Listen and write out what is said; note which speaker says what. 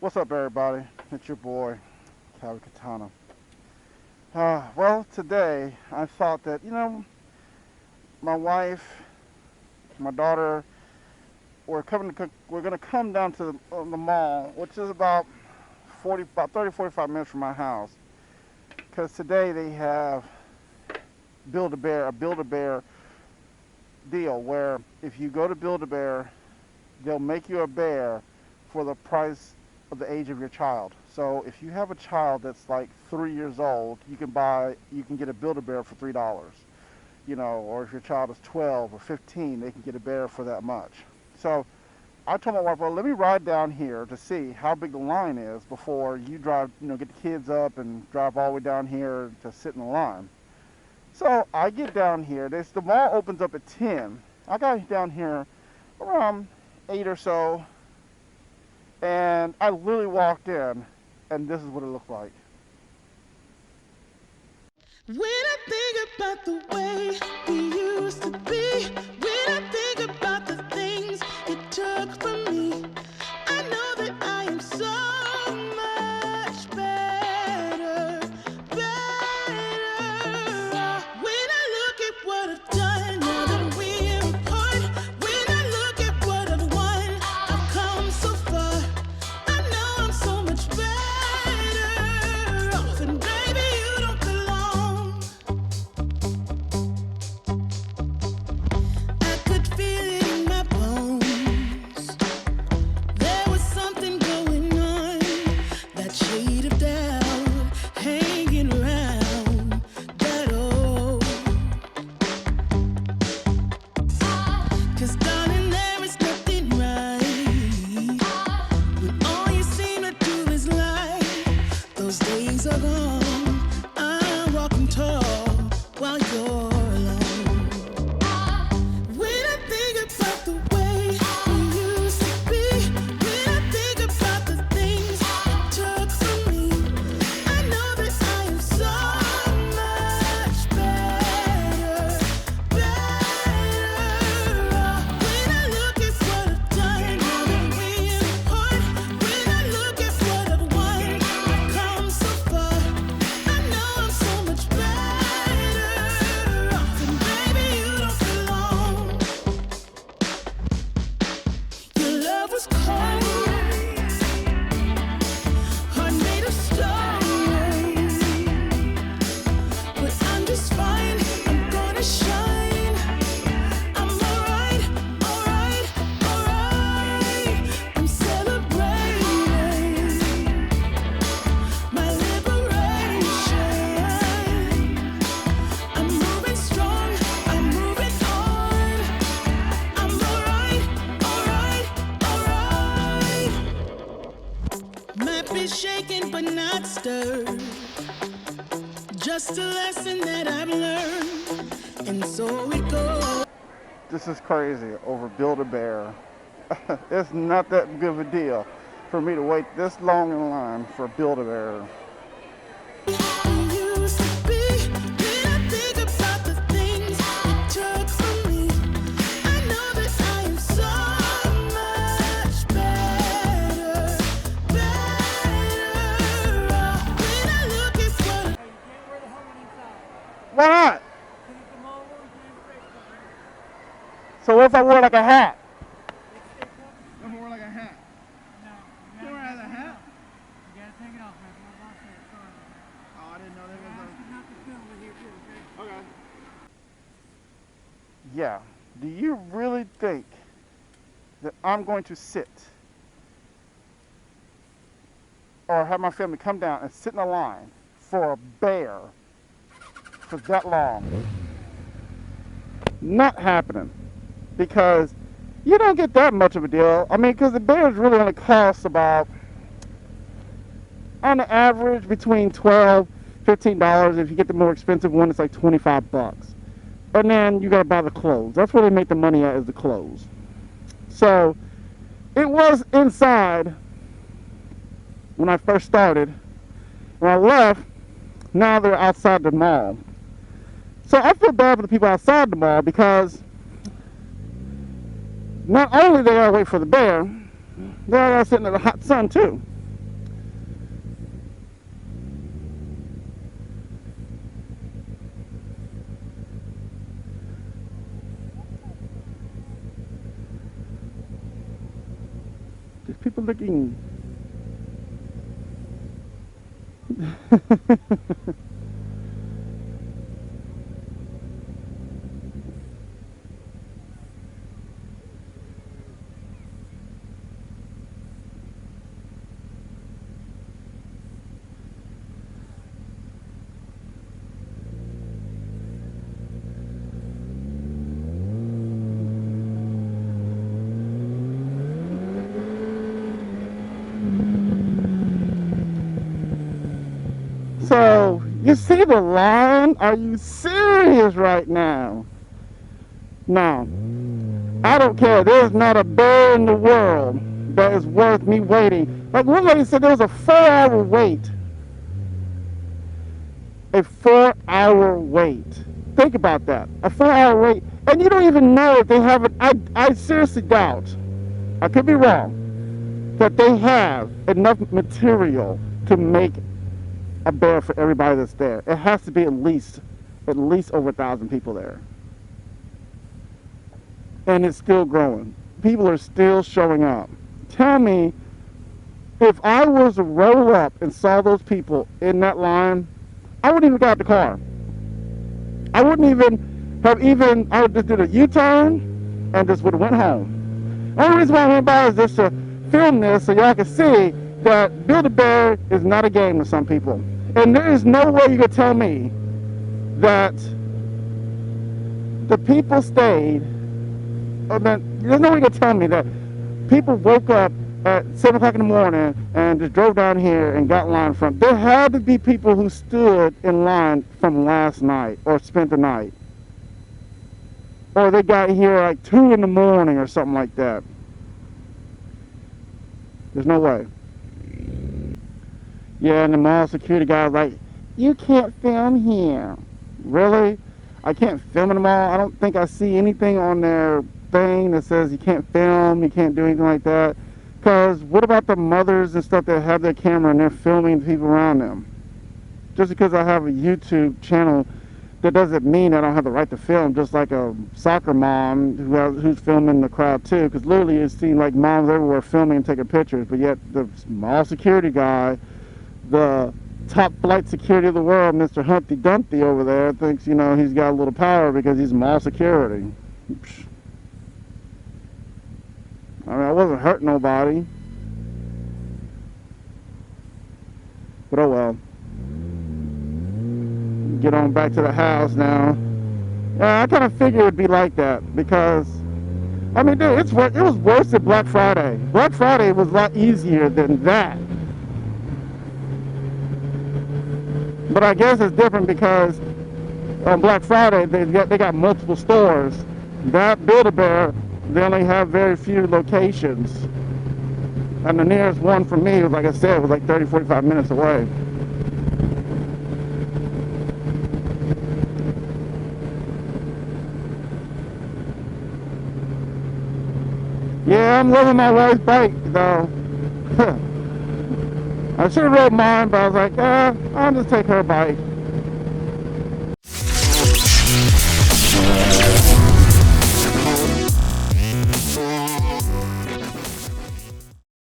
Speaker 1: What's up, everybody? It's your boy, Calvin Katana. Well, today I thought that, my wife, my daughter, we're going to come down to the mall, which is about 30, 45 minutes from my house. Because today they have a Build-A-Bear deal where if you go to Build-A-Bear, they'll make you a bear for the price of the age of your child. So if you have a child that's like 3 years old, you can get a Build-A-Bear for $3. Or if your child is 12 or 15, they can get a bear for that much. So I told my wife, well, let me ride down here to see how big the line is before you drive, get the kids up and drive all the way down here to sit in the line. So I get down here. The mall opens up at 10. I got down here around 8 or so, and I literally walked in, and this is what it looked like.
Speaker 2: When I think about the way we used to be, when I think about the things it took from me, I know that I am so much better. When I look at what I've done, now that we're apart, when I look at what I've won, I've come so far. I know I'm so much better off, and baby, you don't belong. I could feel it in my bones. There was something going on, that shade of doubt hanging around that old. 'Cause darling, there is nothing right when all you seem to do is lie. Those days are gone. I'm walking tall while you're alone. When I think about the way we used to be, when I think about the things it took from me, I know that I am so much better. When I look at what I've done, now that we're apart, when I look at what I've won, I've come so far. I know I'm so much better off, and baby, you don't belong. Your love was cold, heart made of stone, but I'm just fine. I'm gonna shine. I'm alright, alright, alright. I'm celebrating my liberation. I'm moving strong, I'm moving on. I'm alright, alright, alright. Might be shaken but not stirred. Just a lesson that I've learned, and so it goes.
Speaker 1: This is crazy over Build-A-Bear. It's not that good of a deal for me to wait this long in line for Build-A-Bear.
Speaker 2: Used to be, when I think about the things it took from me, I know that I am so much better. When I look at what
Speaker 1: Why not? So what if I wore like a hat? What if I wore like a hat? You wear as a hat? Oh, I didn't know there was Okay. Yeah. Do you really think that I'm going to sit or have my family come down and sit in a line for a bear for that long? Not happening. Because you don't get that much of a deal. I mean, because the bears really only cost about, on the average, between $12, $15. If you get the more expensive one, it's like $25. And then you got to buy the clothes. That's where they make the money at, is the clothes. So it was inside when I first started. When I left, now they're outside the mall. So I feel bad for the people outside the mall, because not only they gotta wait for the bear, they gotta sit in the hot sun too. There's people looking. So, you see the line? Are you serious right now? No. I don't care. There's not a bear in the world that is worth me waiting. Like one lady said, there was a 4-hour wait. A 4-hour wait. Think about that. A 4-hour wait. And you don't even know if they have it. I seriously doubt, I could be wrong, that they have enough material to make a bear for everybody that's there. It has to be at least over 1,000 people there. And it's still growing. People are still showing up. Tell me, if I was to roll up and saw those people in that line, I wouldn't even get out the car. I wouldn't even I would just do the U-turn and just would have went home. The only reason why I went by is just to film this so y'all can see that Build-A-Bear is not a game to some people. And there is no way you could tell me that the people stayed, or that there's no way you could tell me that people woke up at 7 o'clock in the morning and just drove down here and got in line from. There had to be people who stood in line from last night or spent the night. Or they got here like 2 in the morning or something like that. There's no way. Yeah, and the mall security guy was like, you can't film here. Really? I can't film in the mall? I don't think I see anything on their thing that says you can't film, you can't do anything like that. Because what about the mothers and stuff that have their camera and they're filming the people around them? Just because I have a YouTube channel, that doesn't mean I don't have the right to film, just like a soccer mom who's filming the crowd too. Because literally you see like moms everywhere filming and taking pictures, but yet the mall security guy, the top flight security of the world, Mr. Humpty Dumpty over there, thinks, you know, he's got a little power because he's mall security. I mean, I wasn't hurting nobody. But oh well. Get on back to the house now. Yeah, I kind of figured it would be like that because, I mean, dude, it was worse than Black Friday. Black Friday was a lot easier than that. But I guess it's different because on Black Friday they got multiple stores. That Build-A-Bear, they only have very few locations. And the nearest one for me was, like I said, was like 30, 45 minutes away. Yeah, I'm loving my wife's bike though. I should have rode mine, but I was like, I'll just take her bike.